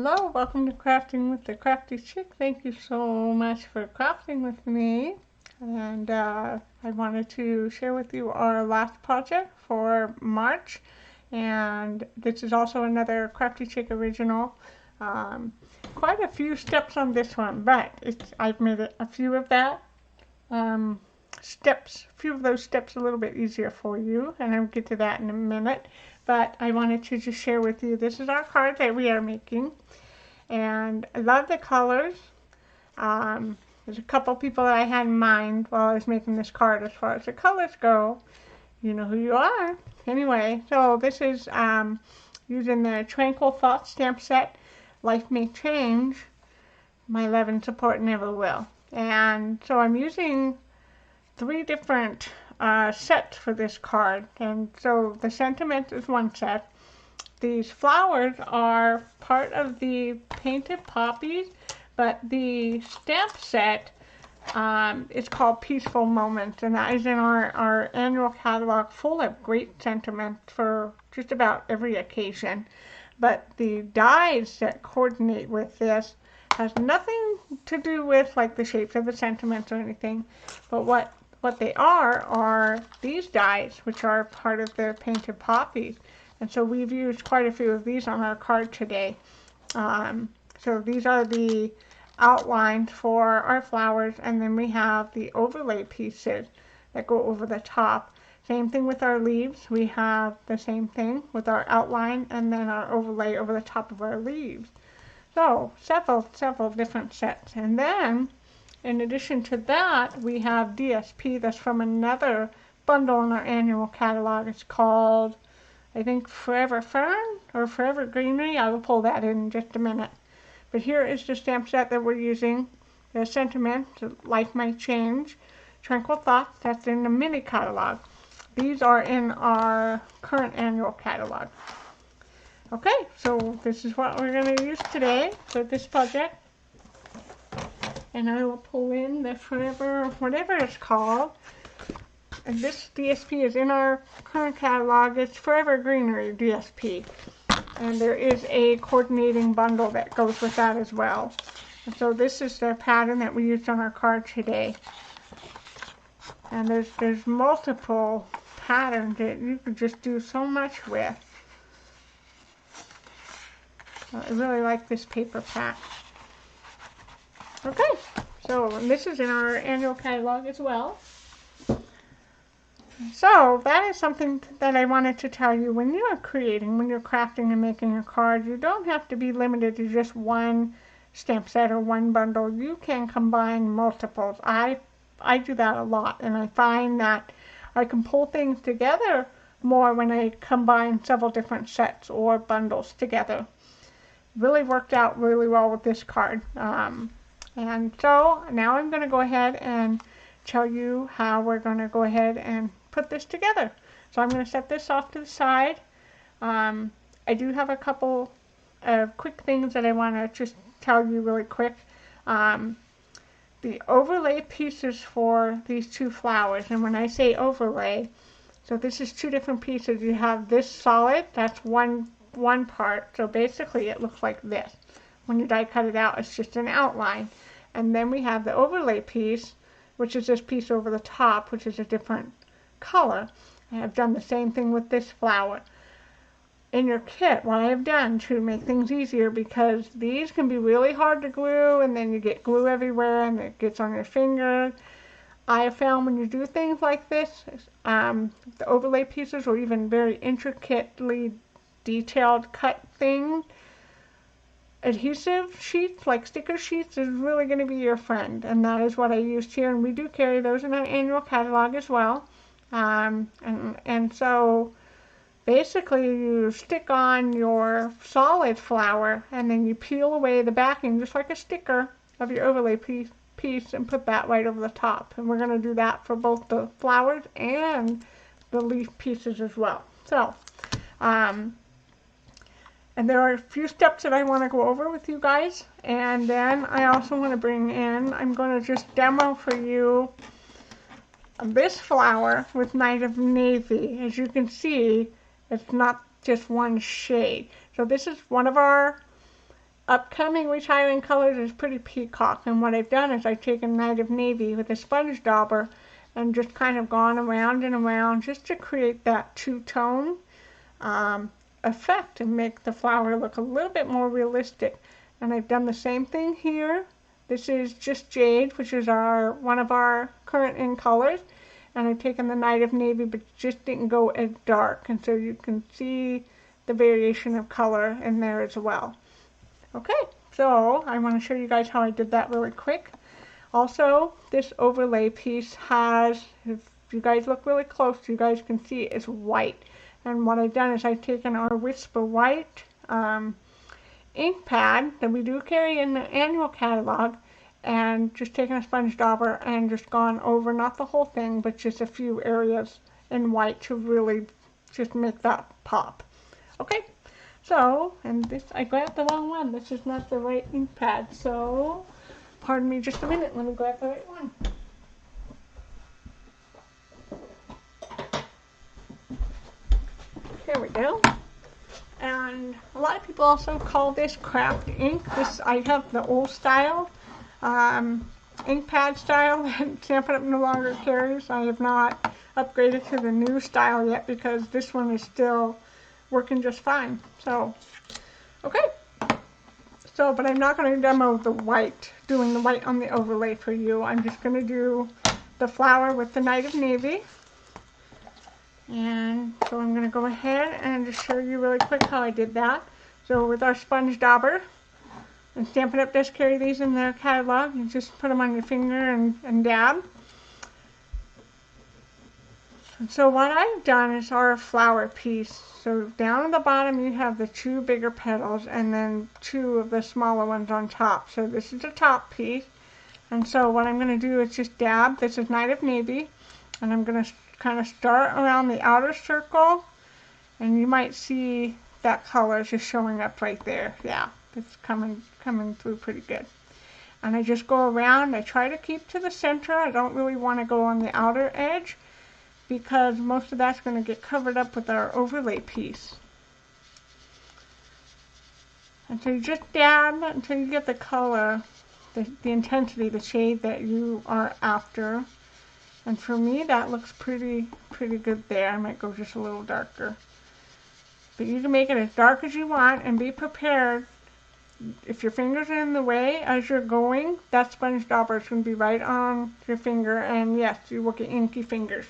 Hello, welcome to Crafting with the Crafty Chick. Thank you so much for crafting with me. And I wanted to share with you our last project for March. And this is also another Crafty Chick original. Quite a few steps on this one, but I've made a few of those steps a little bit easier for you, and I'll get to that in a minute. But I wanted to just share with you, this is our card that we are making, and I love the colors. There's a couple people that I had in mind while I was making this card as far as the colors go. You know who you are. Anyway, so this is using the Tranquil Thoughts Stamp Set, Life May Change, My Love and Support Never Will. And so I'm using 3 different sets for this card. And so the sentiment is one set. These flowers are part of the Painted Poppies, but the stamp set is called Peaceful Moments, and that is in our annual catalog, full of great sentiment for just about every occasion. But the dies that coordinate with this has nothing to do with like the shapes of the sentiments or anything, but what they are these dies, which are part of the Painted Poppies. And so we've used quite a few of these on our card today. So these are the outlines for our flowers, and then we have the overlay pieces that go over the top. Same thing with our leaves. We have the same thing with our outline and then our overlay over the top of our leaves. So several different sets. And then in addition to that, we have DSP that's from another bundle in our annual catalog. It's called, I think, Forever Fern or Forever Greenery. I will pull that in just a minute. But here is the stamp set that we're using. The sentiment, Life Might Change, Tranquil Thoughts, that's in the mini catalog. These are in our current annual catalog. Okay, so this is what we're going to use today for this project. And I will pull in the Forever, whatever it's called. And this DSP is in our current catalog. It's Forever Greenery DSP. And there is a coordinating bundle that goes with that as well. And so this is the pattern that we used on our card today. And there's multiple patterns that you can just do so much with. I really like this paper pack. Okay, so this is in our annual catalog as well. So that is something that I wanted to tell you. When you are creating, when you're crafting and making a card, you don't have to be limited to just one stamp set or one bundle. You can combine multiples. I do that a lot, and I find that I can pull things together more when I combine several different sets or bundles together. Really worked out really well with this card. And so now I'm going to go ahead and tell you how we're going to go ahead and put this together. So I'm going to set this off to the side. I do have a couple of quick things that I want to just tell you really quick. The overlay pieces for these 2 flowers, and when I say overlay, so this is 2 different pieces. You have this solid, that's one part, so basically it looks like this. When you die cut it out, it's just an outline. And then we have the overlay piece, which is this piece over the top, which is a different color. I have done the same thing with this flower. In your kit, what I have done to make things easier, because these can be really hard to glue, and then you get glue everywhere and it gets on your fingers. I have found when you do things like this, the overlay pieces or even very intricately detailed cut things, adhesive sheets, like sticker sheets, is really going to be your friend, and that is what I used here, and we do carry those in our annual catalog as well. And so basically you stick on your solid flower, and then you peel away the backing just like a sticker of your overlay piece and put that right over the top. And we're going to do that for both the flowers and the leaf pieces as well. So and there are a few steps that I want to go over with you guys. And then I also want to bring in, I'm going to just demo for you this flower with Night of Navy. As you can see, it's not just one shade. So this is one of our upcoming retiring colors is Pretty Peacock, and what I've done is I've taken Night of Navy with a Sponge Dauber and just kind of gone around and around just to create that two-tone effect and make the flower look a little bit more realistic. And I've done the same thing here. This is Just Jade, which is one of our current in colors, and I've taken the Night of Navy but just didn't go as dark, and so you can see the variation of color in there as well. Okay, so I want to show you guys how I did that really quick. Also, this overlay piece has, if you guys look really close, you guys can see it's white. And what I've done is I've taken our Whisper White ink pad that we do carry in the annual catalog, and just taken a Sponge Dauber and just gone over, not the whole thing, but just a few areas in white to really just make that pop. Okay. So, and this, I grabbed the wrong one. This is not the right ink pad. So, pardon me just a minute. Let me grab the right one. Here we go. And a lot of people also call this craft ink. This, I have the old style, ink pad style that Stampin' Up! No longer carries. I have not upgraded to the new style yet because this one is still working just fine. So, okay. So, but I'm not going to demo the white, doing the white on the overlay for you. I'm just going to do the flower with the Night of Navy. And so I'm going to go ahead and just show you really quick how I did that. So with our Sponge Dauber, and Stampin' Up! Does carry these in their catalog, you just put them on your finger and dab. And so what I've done is our flower piece. So down at the bottom you have the two bigger petals and then two of the smaller ones on top. So this is the top piece. And so what I'm going to do is just dab. This is Night of Navy. And I'm going to kind of start around the outer circle. And you might see that color just showing up right there. Yeah, it's coming through pretty good. And I just go around. I try to keep to the center. I don't really want to go on the outer edge, because most of that's going to get covered up with our overlay piece. And so you just dab until you get the color, the intensity, the shade that you are after. And for me, that looks pretty good there. I might go just a little darker. But you can make it as dark as you want, and be prepared. If your fingers are in the way as you're going, that Sponge Dauber is going to be right on your finger, and yes, you will get inky fingers.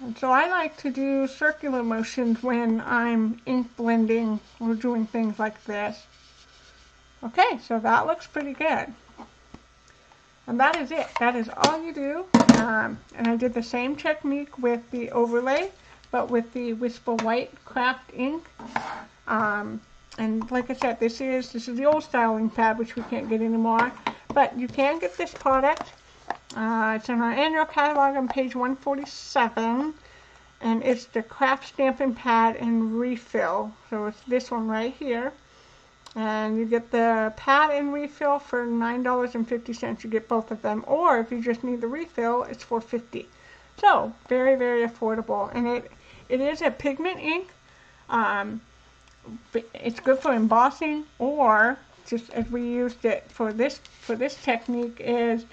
And so I like to do circular motions when I'm ink blending or doing things like this. Okay, so that looks pretty good. And that is it. That is all you do. And I did the same technique with the overlay, but with the Whisper White craft ink. And like I said, this is the old style ink pad, which we can't get anymore. But you can get this product. It's in our annual catalog on page 147, and it's the craft stamping pad and refill. So it's this one right here, and you get the pad and refill for $9.50. You get both of them, or if you just need the refill, it's $4.50. So very, very affordable, and it is a pigment ink. It's good for embossing, or just as we used it for this technique is.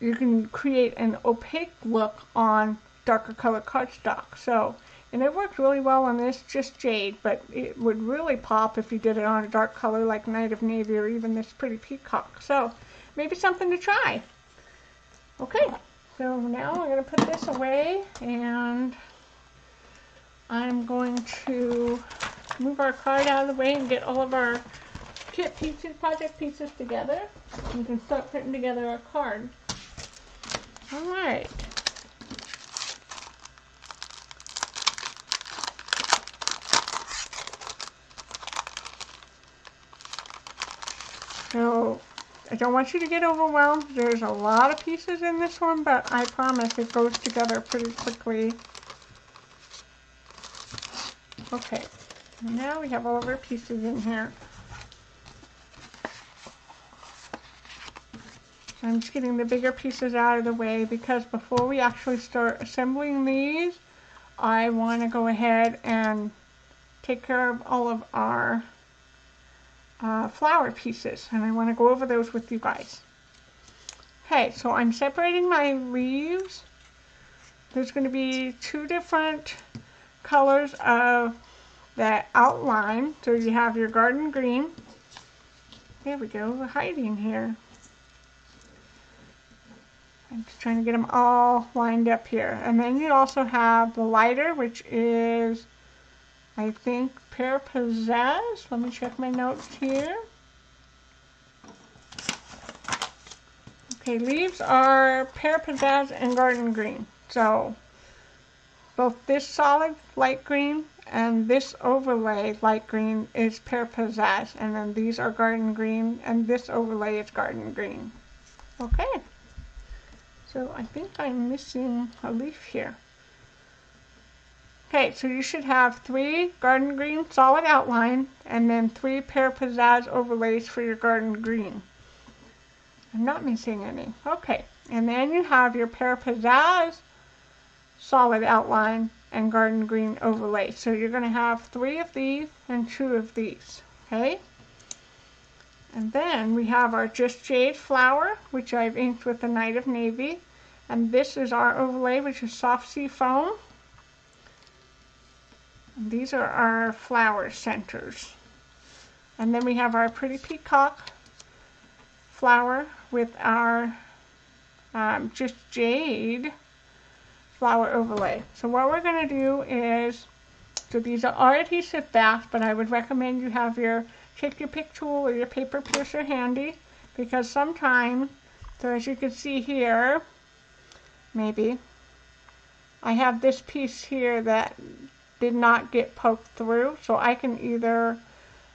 You can create an opaque look on darker colored cardstock. So, and it works really well on this Just Jade, but it would really pop if you did it on a dark color like Night of Navy or even this Pretty Peacock. So, maybe something to try. Okay, so now I'm going to put this away, and I'm going to move our card out of the way and get all of our kit pieces, project pieces together. We can start putting together our card. Alright. So, I don't want you to get overwhelmed. There's a lot of pieces in this one, but I promise it goes together pretty quickly. Okay, now we have all of our pieces in here. I'm just getting the bigger pieces out of the way because before we actually start assembling these, I want to go ahead and take care of all of our flower pieces, and I want to go over those with you guys. Okay, so I'm separating my leaves. There's going to be two different colors of the outline. So you have your garden green. There we go, we're hiding here. I'm just trying to get them all lined up here. And then you also have the lighter, which is, I think, Pear Pizazz. Let me check my notes here. Okay, leaves are Pear Pizazz and garden green. So both this solid light green and this overlay light green is Pear Pizazz, and then these are garden green, and this overlay is garden green. Okay, so I think I'm missing a leaf here. Okay, so you should have 3 garden green solid outline and then 3 Pear Pizazz overlays for your garden green. I'm not missing any. Okay, and then you have your Pear Pizazz solid outline and garden green overlay. So you're going to have 3 of these and 2 of these. Okay, and then we have our Just Jade flower, which I've inked with the Night of Navy, and this is our overlay, which is soft sea foam. And these are our flower centers. And then we have our Pretty Peacock flower with our Just Jade flower overlay. So what we're going to do is, so these are adhesive backs, but I would recommend you have your take your pick tool or your paper piercer handy, because sometimes, so as you can see here, maybe, I have this piece here that did not get poked through, so I can either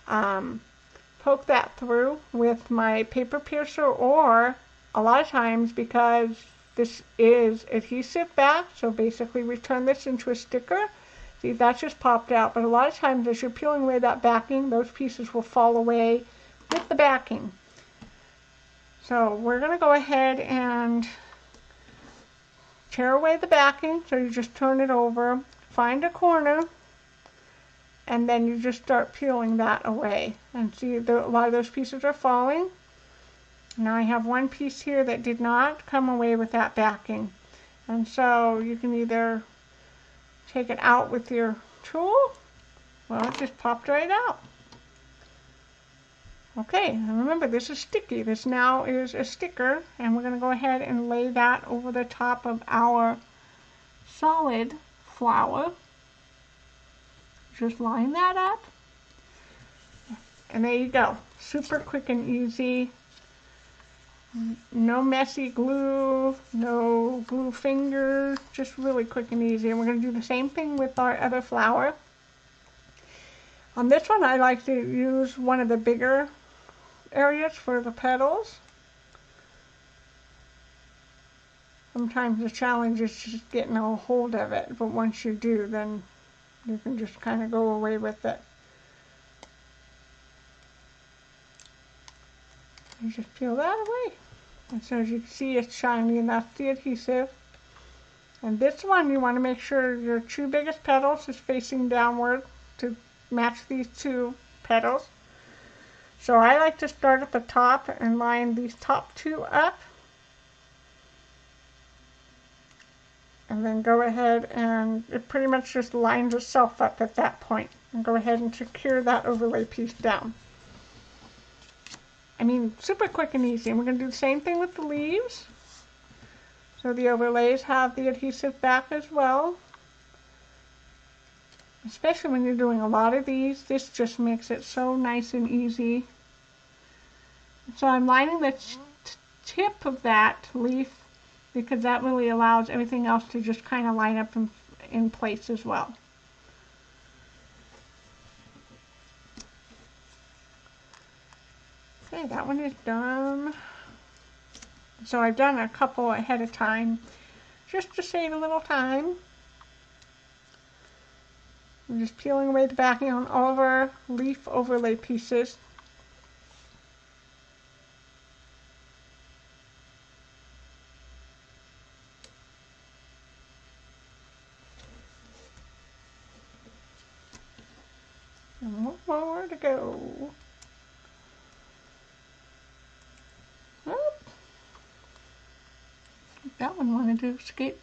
poke that through with my paper piercer, or a lot of times, because this is adhesive back, so basically we turn this into a sticker. See, that just popped out, but a lot of times as you're peeling away that backing, those pieces will fall away with the backing. So we're going to go ahead and tear away the backing. So you just turn it over, find a corner, and then you just start peeling that away. And see, a lot of those pieces are falling. Now I have one piece here that did not come away with that backing. And so you can either take it out with your tool. Well, it just popped right out. Okay, and remember, this is sticky. This now is a sticker, and we're going to go ahead and lay that over the top of our solid flower. Just line that up. And there you go. Super quick and easy. No messy glue, no glue fingers, just really quick and easy. And we're going to do the same thing with our other flower. On this one, I like to use one of the bigger areas for the petals. Sometimes the challenge is just getting a hold of it, but once you do, then you can just kind of go away with it. You just peel that away. And so as you can see, it's shiny enough, the adhesive. And this one, you want to make sure your 2 biggest petals is facing downward to match these 2 petals. So I like to start at the top and line these top 2 up. And then go ahead, and it pretty much just lines itself up at that point. And go ahead and secure that overlay piece down. I mean, super quick and easy. And we're going to do the same thing with the leaves. So the overlays have the adhesive back as well. Especially when you're doing a lot of these, this just makes it so nice and easy. So I'm lining the tip of that leaf, because that really allows everything else to just kind of line up in place as well. Okay, that one is done. So I've done a couple ahead of time, just to save a little time. I'm just peeling away the backing on all of our leaf overlay pieces. And one more to go. Oop. That one wanted to escape.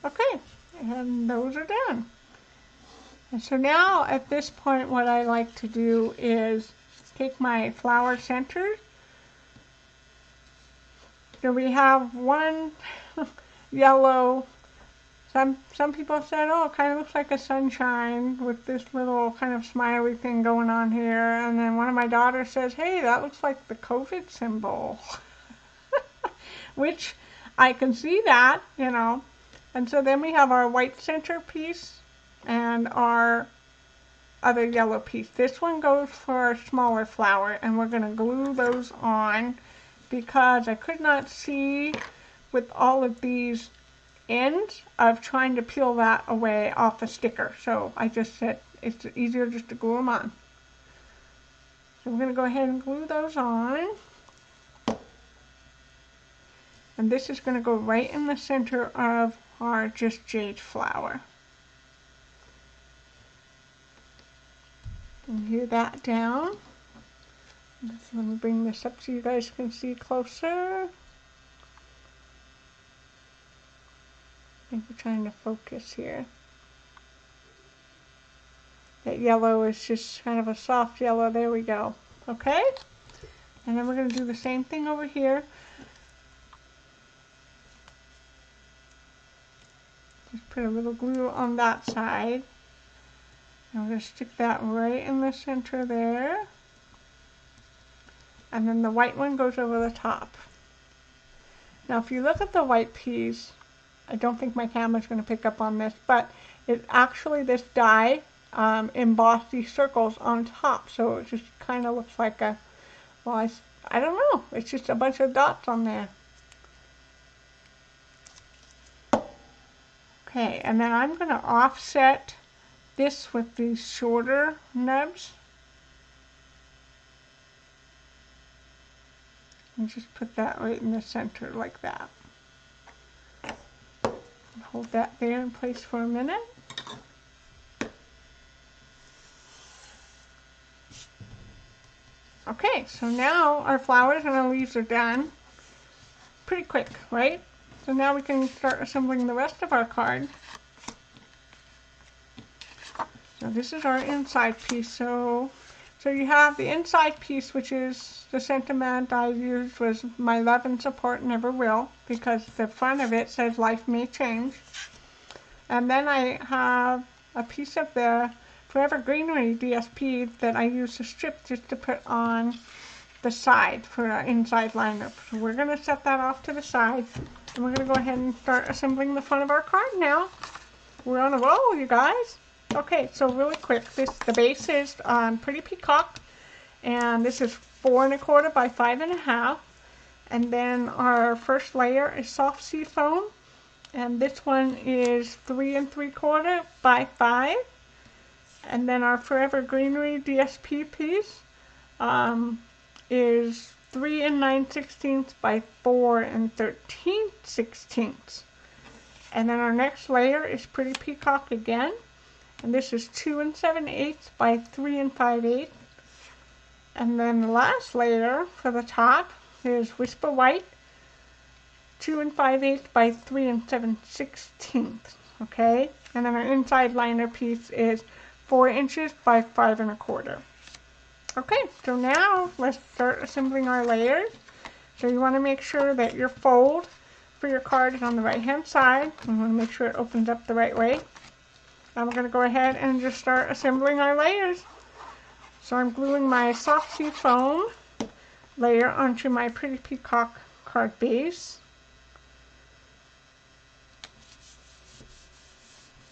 Okay, and those are done. And so now at this point what I like to do is take my flower centers. So we have one yellow. Some people said, oh, it kind of looks like a sunshine with this little kind of smiley thing going on here. And then one of my daughters says, hey, that looks like the COVID symbol. Which I can see that, you know. And so then we have our white center piece and our other yellow piece. This one goes for our smaller flower, and we're going to glue those on because I could not see with all of these ends of trying to peel that away off the sticker. So I just said it's easier just to glue them on. So we're going to go ahead and glue those on. And this is going to go right in the center of our Just Jade flower. And glue that down. Let me bring this up so you guys can see closer. I think we're trying to focus here. That yellow is just kind of a soft yellow. There we go. Okay? And then we're going to do the same thing over here. Just put a little glue on that side. And we're going to stick that right in the center there. And then the white one goes over the top. Now if you look at the white piece, I don't think my camera's going to pick up on this, but it actually, this die embossed these circles on top, so it just kind of looks like a, well, I don't know, it's just a bunch of dots on there. Okay, and then I'm going to offset this with these shorter nubs. And just put that right in the center like that. Hold that there in place for a minute. Okay, so now our flowers and our leaves are done. Pretty quick, right? So now we can start assembling the rest of our card. So this is our inside piece. So you have the inside piece, which is the sentiment I used was my love and support never will, because the front of it says life may change. And then I have a piece of the Forever Greenery DSP that I used to strip just to put on the side for our inside liner. So we're going to set that off to the side, and we're going to go ahead and start assembling the front of our card now. We're on a roll, you guys. Okay, so really quick, the base is Pretty Peacock, and this is 4 1/4 by 5 1/2, and then our first layer is soft sea foam, and this one is 3 3/4 by 5, and then our Forever Greenery DSP piece is 3 9/16 by 4 13/16, and then our next layer is Pretty Peacock again. And this is 2 7/8 by 3 5/8. And then the last layer for the top is Whisper White, 2 5/8 by 3 7/16. Okay? And then our inside liner piece is 4 inches by 5 1/4. Okay, so now let's start assembling our layers. So you want to make sure that your fold for your card is on the right hand side. You want to make sure it opens up the right way. Now we're going to go ahead and just start assembling our layers. So I'm gluing my soft sea foam layer onto my Pretty Peacock card base.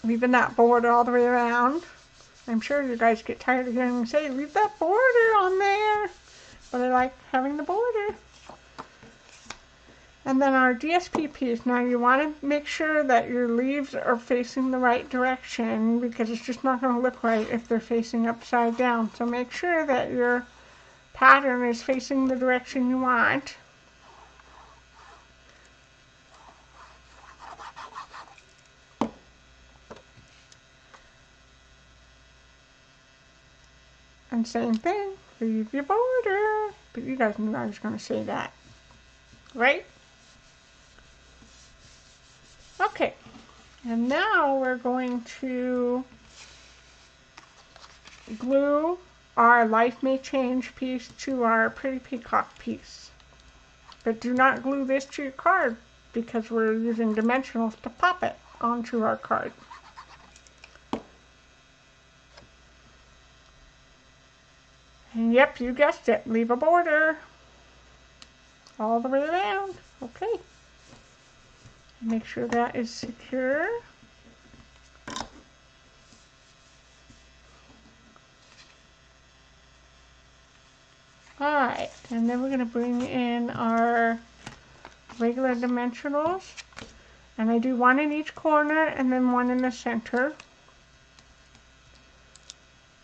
Leaving that border all the way around. I'm sure you guys get tired of hearing me say, leave that border on there. But I like having the border. And then our DSP piece. Now you want to make sure that your leaves are facing the right direction, because it's just not going to look right if they're facing upside down. So make sure that your pattern is facing the direction you want. And same thing, leave your border. But you guys knew I was going to say that, right? Okay, and now we're going to glue our Life May Change piece to our Pretty Peacock piece. But do not glue this to your card because we're using dimensionals to pop it onto our card. And yep, you guessed it, leave a border all the way around. Okay. Make sure that is secure. Alright, and then we're going to bring in our regular dimensionals. And I do one in each corner and then one in the center.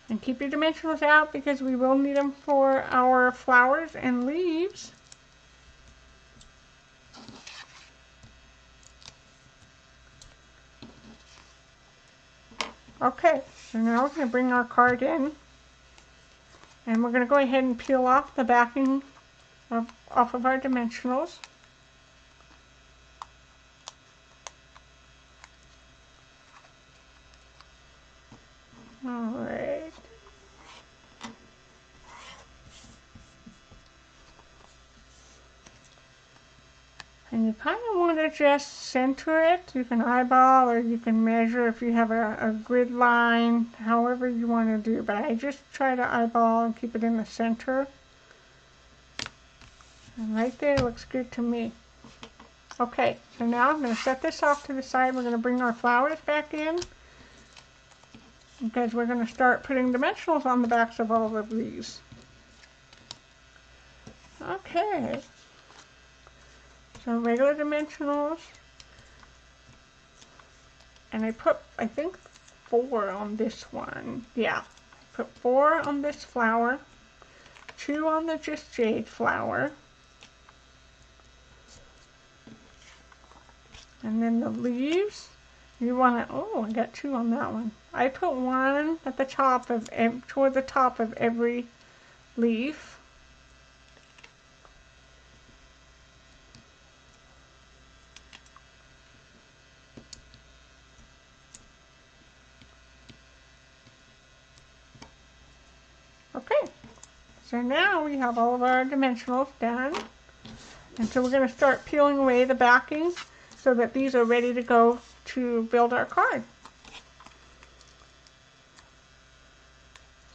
And keep your dimensionals out because we will need them for our flowers and leaves. Okay, so now we're going to bring our card in, and we're going to go ahead and peel off the backing off of our dimensionals. Alright. And you kind of want to just center it. You can eyeball or you can measure if you have a grid line, however you want to do. But I just try to eyeball and keep it in the center. And right there looks good to me. Okay, so now I'm going to set this off to the side. We're going to bring our flowers back in because we're going to start putting dimensionals on the backs of all of these. Okay. So regular dimensionals, and I put, I think, 4 on this one. Yeah, I put 4 on this flower, 2 on the Just Jade flower, and then the leaves, you want to, oh, I got 2 on that one. I put 1 at the top of, toward the top of every leaf. Okay, so now we have all of our dimensionals done, and so we're going to start peeling away the backing so that these are ready to go to build our card.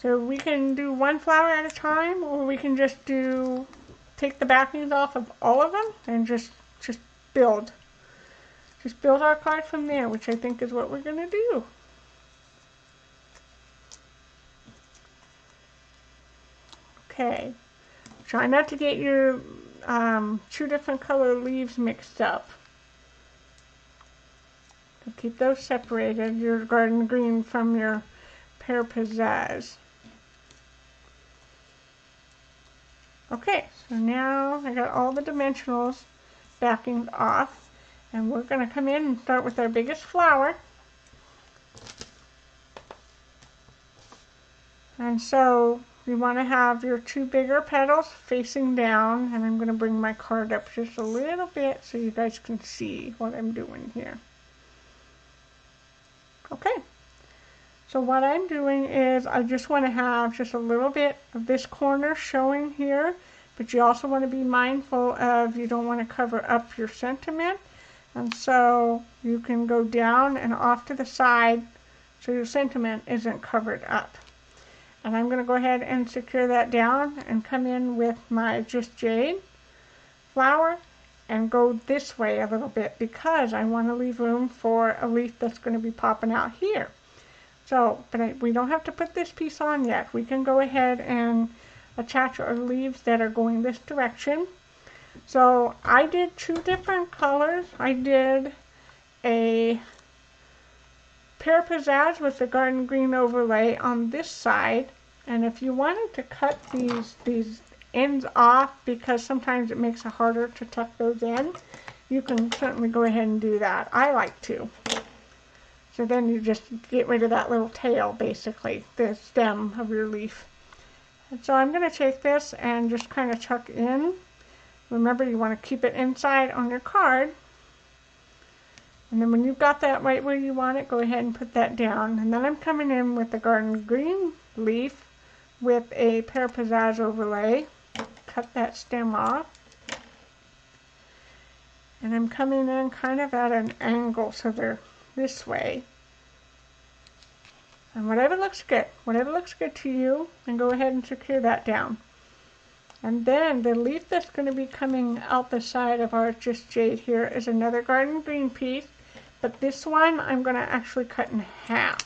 So we can do one flower at a time, or we can just take the backings off of all of them and just build. Just build our card from there, which I think is what we're going to do. Okay, try not to get your 2 different color leaves mixed up. So keep those separated, your garden green from your Pear Pizazz. Okay, so now I got all the dimensionals backing off, and we're going to come in and start with our biggest flower. And so you want to have your 2 bigger petals facing down, and I'm going to bring my card up just a little bit so you guys can see what I'm doing here. Okay, so what I'm doing is I just want to have just a little bit of this corner showing here, but you also want to be mindful of, you don't want to cover up your sentiment, and so you can go down and off to the side so your sentiment isn't covered up. And I'm going to go ahead and secure that down and come in with my Just Jade flower and go this way a little bit because I want to leave room for a leaf that's going to be popping out here. So, but we don't have to put this piece on yet. We can go ahead and attach our leaves that are going this direction. So I did 2 different colors. I did a Pear Pizazz with the garden green overlay on this side, and if you wanted to cut these ends off because sometimes it makes it harder to tuck those in, you can certainly go ahead and do that. I like to. So then you just get rid of that little tail, basically, the stem of your leaf. And so I'm going to take this and just kind of tuck in. Remember, you want to keep it inside on your card. And then when you've got that right where you want it, go ahead and put that down. And then I'm coming in with the garden green leaf with a Pear Pizazz overlay. Cut that stem off. And I'm coming in kind of at an angle so they're this way. And whatever looks good to you, and go ahead and secure that down. And then the leaf that's going to be coming out the side of our Just Jade here is another garden green piece, but this one I'm going to actually cut in half.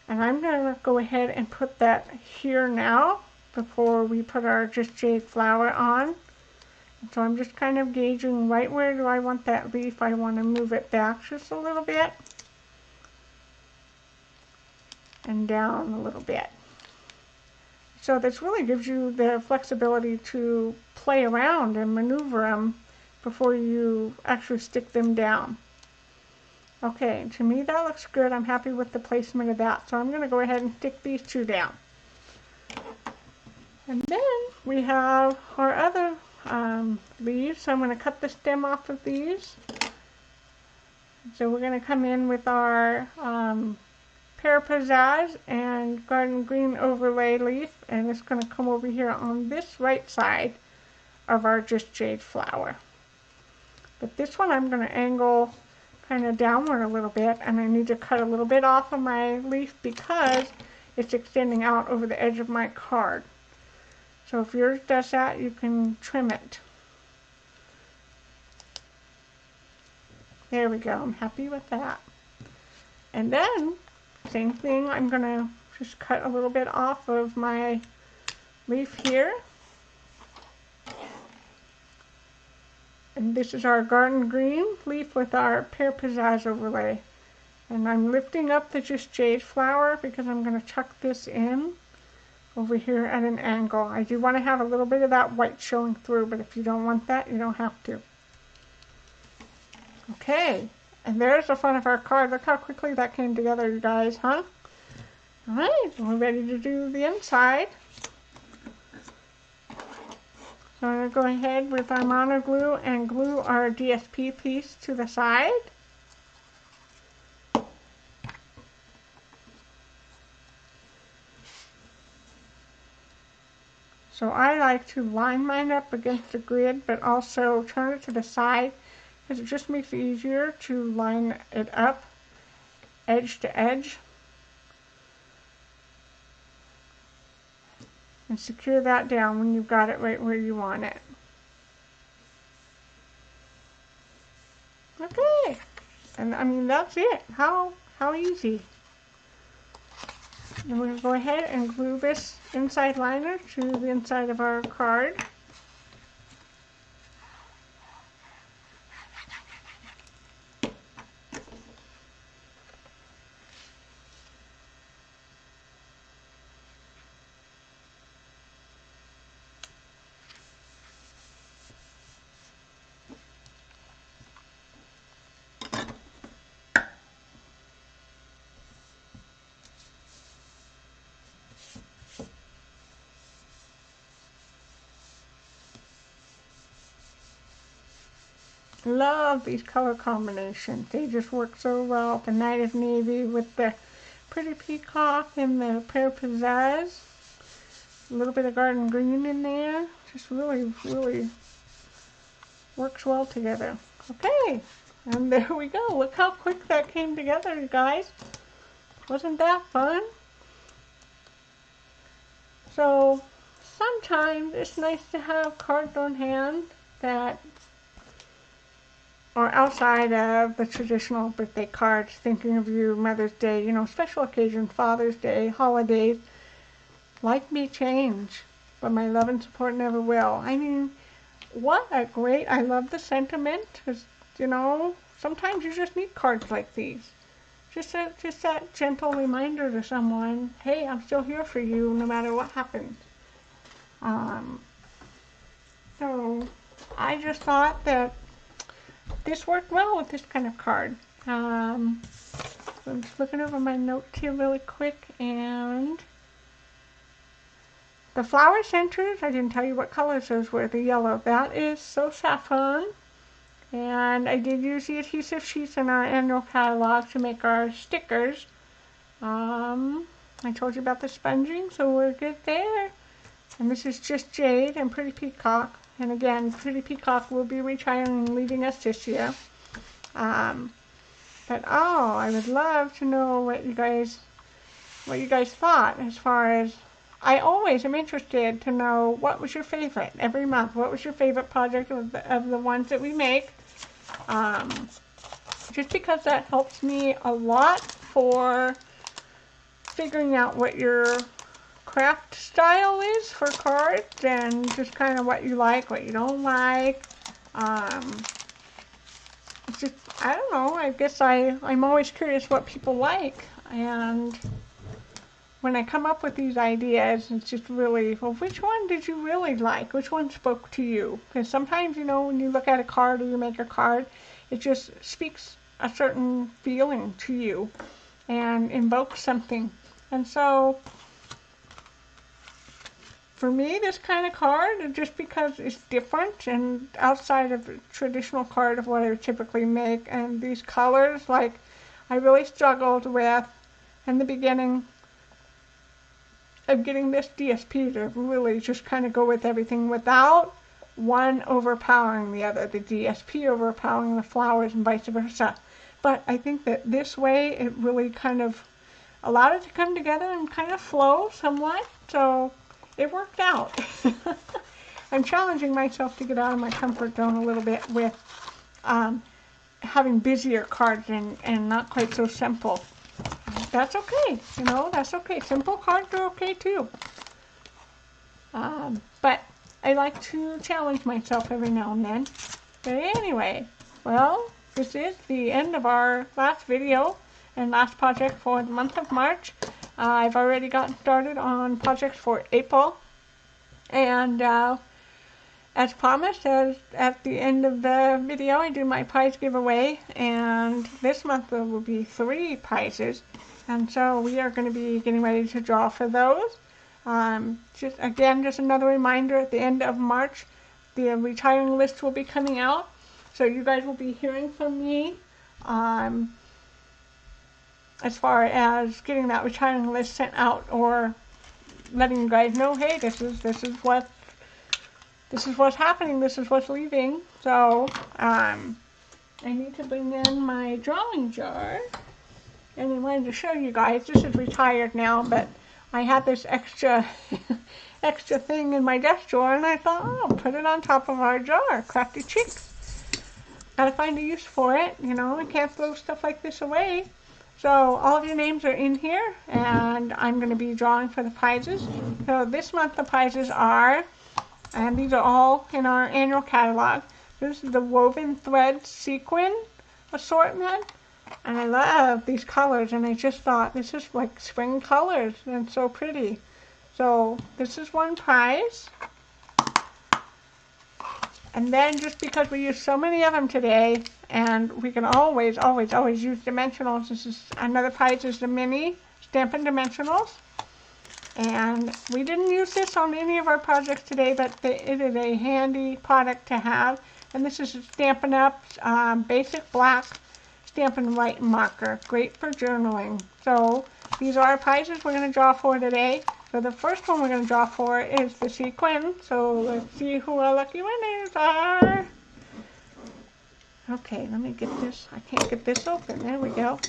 And I'm going to go ahead and put that here now before we put our Just Jade flower on. And so I'm just kind of gauging right where do I want that leaf. I want to move it back just a little bit. And down a little bit. So this really gives you the flexibility to play around and maneuver them before you actually stick them down. Okay, to me that looks good. I'm happy with the placement of that. So I'm going to go ahead and stick these two down. And then we have our other leaves. So I'm going to cut the stem off of these. So we're going to come in with our Pear Pizazz and garden green overlay leaf, and it's going to come over here on this right side of our Just Jade flower. But this one I'm going to angle kind of downward a little bit, and I need to cut a little bit off of my leaf because it's extending out over the edge of my card. So if yours does that, you can trim it. There we go. I'm happy with that. And then same thing, I'm going to just cut a little bit off of my leaf here. And this is our garden green leaf with our Pear Pizazz overlay. And I'm lifting up the Just Jade flower because I'm going to tuck this in over here at an angle. I do want to have a little bit of that white showing through, but if you don't want that, you don't have to. Okay. And there's the front of our card. Look how quickly that came together, you guys, huh? Alright, we're ready to do the inside. So I'm going to go ahead with our mono glue and glue our DSP piece to the side. So I like to line mine up against the grid, but also turn it to the side, because it just makes it easier to line it up edge to edge. And secure that down when you've got it right where you want it. Okay. And I mean, that's it. How easy. And we're going to go ahead and glue this inside liner to the inside of our card. Love these color combinations. They just work so well. The Night of Navy with the Pretty Peacock and the Pear Pizazz. A little bit of garden green in there. Just really, really works well together. Okay, and there we go. Look how quick that came together, you guys. Wasn't that fun? So sometimes it's nice to have cards on hand that are outside of the traditional birthday cards, thinking of you, Mother's Day, you know, special occasions, Father's Day, holidays. Life may change, but my love and support never will. I mean, what a great, I love the sentiment, because, you know, sometimes you just need cards like these. Just that gentle reminder to someone, hey, I'm still here for you no matter what happens. So I just thought that this worked well with this kind of card. I'm just looking over my notes here really quick, and The flower centers, I didn't tell you what colors those were. The yellow, that is So Saffron. And I did use the adhesive sheets in our annual catalog to make our stickers. I told you about the sponging, so we're good there. And this is Just Jade and Pretty Peacock. And again, Pretty Peacock will be retiring and leaving us this year. But oh, I would love to know what you guys thought as far as, I always am interested to know what was your favorite every month. What was your favorite project of the ones that we make? Just because that helps me a lot for figuring out what your craft style is for cards and just kind of what you like, what you don't like. It's just, I don't know, I guess I'm always curious what people like, and when I come up with these ideas, it's just really, well, which one did you really like? Which one spoke to you? Because sometimes, you know, when you look at a card or you make a card, it just speaks a certain feeling to you and invokes something. And so, for me, this kind of card, just because it's different and outside of a traditional card of what I would typically make, and these colors, like, I really struggled with, in the beginning, of getting this DSP to really just kind of go with everything without one overpowering the other, the DSP overpowering the flowers and vice versa. But I think that this way it really kind of allowed it to come together and kind of flow somewhat, so it worked out. I'm challenging myself to get out of my comfort zone a little bit with having busier cards and not quite so simple. That's okay, you know, that's okay. Simple cards are okay too. But I like to challenge myself every now and then. But anyway, well, this is the end of our last video and last project for the month of March. I've already gotten started on projects for April. And as promised, at the end of the video, I do my prize giveaway. And this month there will be 3 prizes. And so we are going to be getting ready to draw for those. Just another reminder, at the end of March, the retiring list will be coming out. So you guys will be hearing from me as far as getting that retiring list sent out, or letting you guys know, hey, this is what's happening, this is what's leaving. So I need to bring in my drawing jar. And I wanted to show you guys, this is retired now, but I had this extra thing in my desk drawer, and I thought, oh, put it on top of our jar, crafty chicks. Gotta find a use for it, you know, I can't throw stuff like this away. So all of your names are in here, and I'm going to be drawing for the prizes. So this month the prizes are, and these are all in our annual catalog. This is the woven thread sequin assortment. And I love these colors, and I just thought this is like spring colors and so pretty. So this is one prize. And then just because we use so many of them today, and we can always use dimensionals, this is another prize, is the mini Stampin' Dimensionals. And we didn't use this on any of our projects today, but it is a handy product to have. And this is a Stampin' Up! Basic black Stampin' White marker, great for journaling. So these are our prizes we're going to draw for today. So the first one we're going to draw for is the sequin. So let's see who our lucky winners are. Okay, let me get this. I can't get this open. There we go.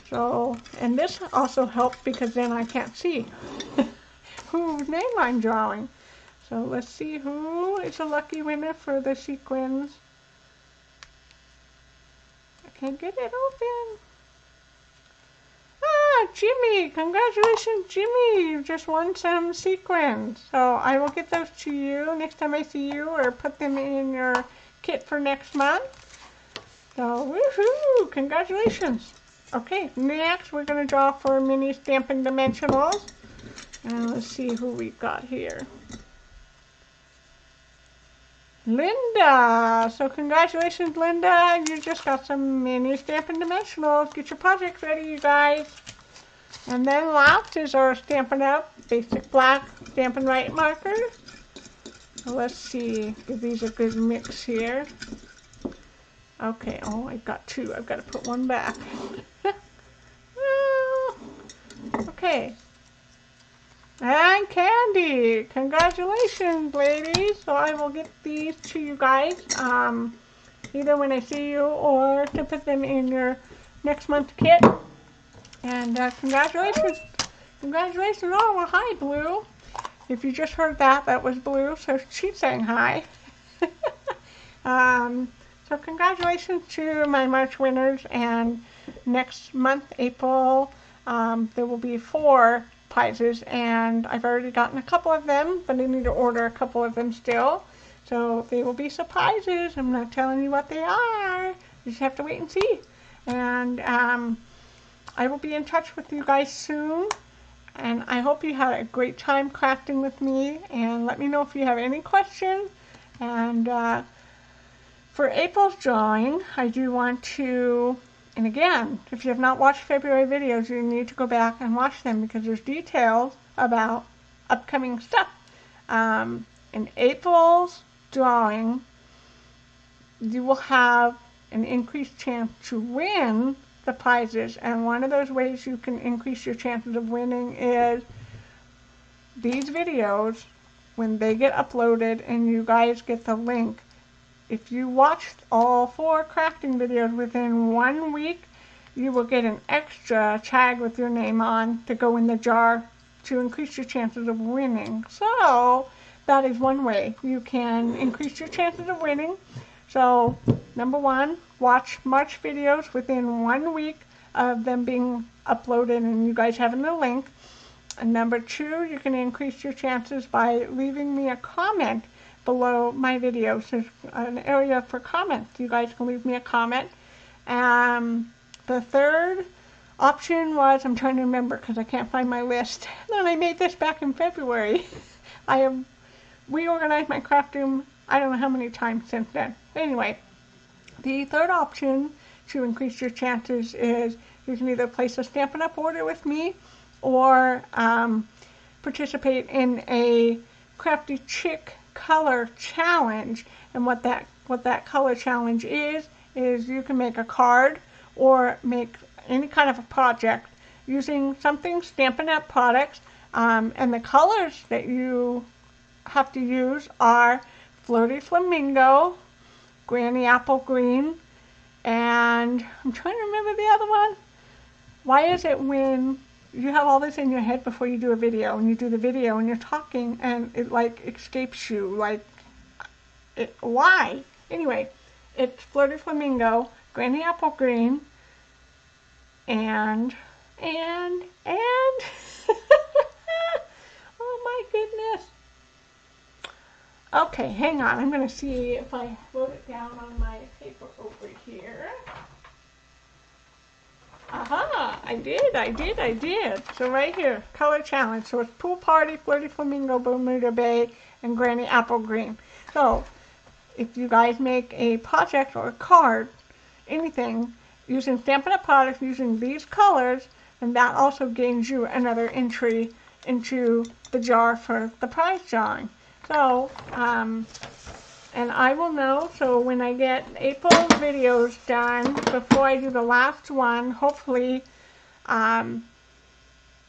So, and this also helps because then I can't see whose name I'm drawing. So let's see who is a lucky winner for the sequins. Can't get it open. Ah, Jimmy! Congratulations, Jimmy! You just won some sequins. So I will get those to you next time I see you, or put them in your kit for next month. So, woohoo! Congratulations! Okay, next we're going to draw for mini Stampin' Dimensionals. And let's see who we've got here. Linda! So congratulations, Linda. You just got some mini Stampin' Dimensionals. Get your projects ready, you guys. And then last is our Stampin' Up! Basic Black Stampin' Right markers. Let's see, give these a good mix here. Okay, oh, I've got two. I've got to put one back. Okay. And candy! Congratulations, ladies! So I will get these to you guys, either when I see you or to put them in your next month's kit. And congratulations! Congratulations! Oh, well, hi, Blue. If you just heard that, that was Blue, so she's saying hi. So congratulations to my March winners, and next month, April, there will be 4 prizes, and I've already gotten a couple of them, but I need to order a couple of them still. So they will be surprises. I'm not telling you what they are. You just have to wait and see. And I will be in touch with you guys soon. And I hope you had a great time crafting with me. And let me know if you have any questions. And for April's drawing, I do want to, and again, if you have not watched February videos, you need to go back and watch them because there's details about upcoming stuff. In April's drawing, you will have an increased chance to win the prizes, and one of those ways you can increase your chances of winning is these videos, when they get uploaded and you guys get the link. If you watched all 4 crafting videos within 1 week, you will get an extra tag with your name on to go in the jar to increase your chances of winning. So that is one way you can increase your chances of winning. So number 1, watch March videos within 1 week of them being uploaded and you guys having the link. And number 2, you can increase your chances by leaving me a comment below my videos. There's an area for comments. You guys can leave me a comment. The third option was, I'm trying to remember because I can't find my list. And I made this back in February. I have reorganized my craft room I don't know how many times since then. Anyway, the third option to increase your chances is you can either place a Stampin' Up! Order with me or participate in a Crafty Chick color challenge. And what that color challenge is you can make a card or make any kind of a project using something Stampin' Up! Products, and the colors that you have to use are Flirty Flamingo, Granny Apple Green, and I'm trying to remember the other one. Why is it when you have all this in your head before you do a video, and you do the video and you're talking and it like escapes you, like, why? Anyway, it's Flirty Flamingo, Granny Apple Green, and oh my goodness. Okay, hang on. I'm going to see if I wrote it down on my paper over here. Aha, I did. So right here, color challenge. So it's Pool Party, Flirty Flamingo, Bermuda Bay, and Granny Apple Green. So if you guys make a project or a card, anything, using Stampin' Up! Products, using these colors, and that also gains you another entry into the jar for the prize drawing. So, and I will know, so when I get April's videos done, before I do the last one, hopefully, that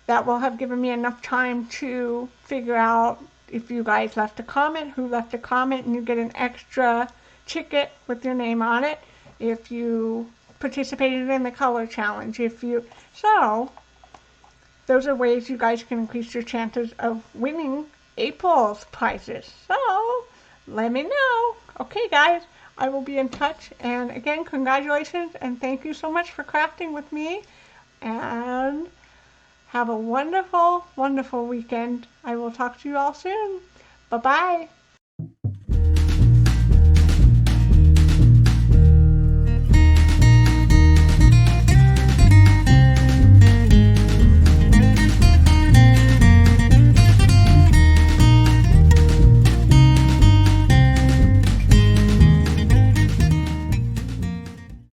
will have given me enough time to figure out if you guys left a comment, who left a comment, and you get an extra ticket with your name on it if you participated in the color challenge. So, those are ways you guys can increase your chances of winning April's prizes. So, let me know. Okay, guys, I will be in touch. And again, congratulations and thank you so much for crafting with me. And have a wonderful, wonderful weekend. I will talk to you all soon. Bye-bye.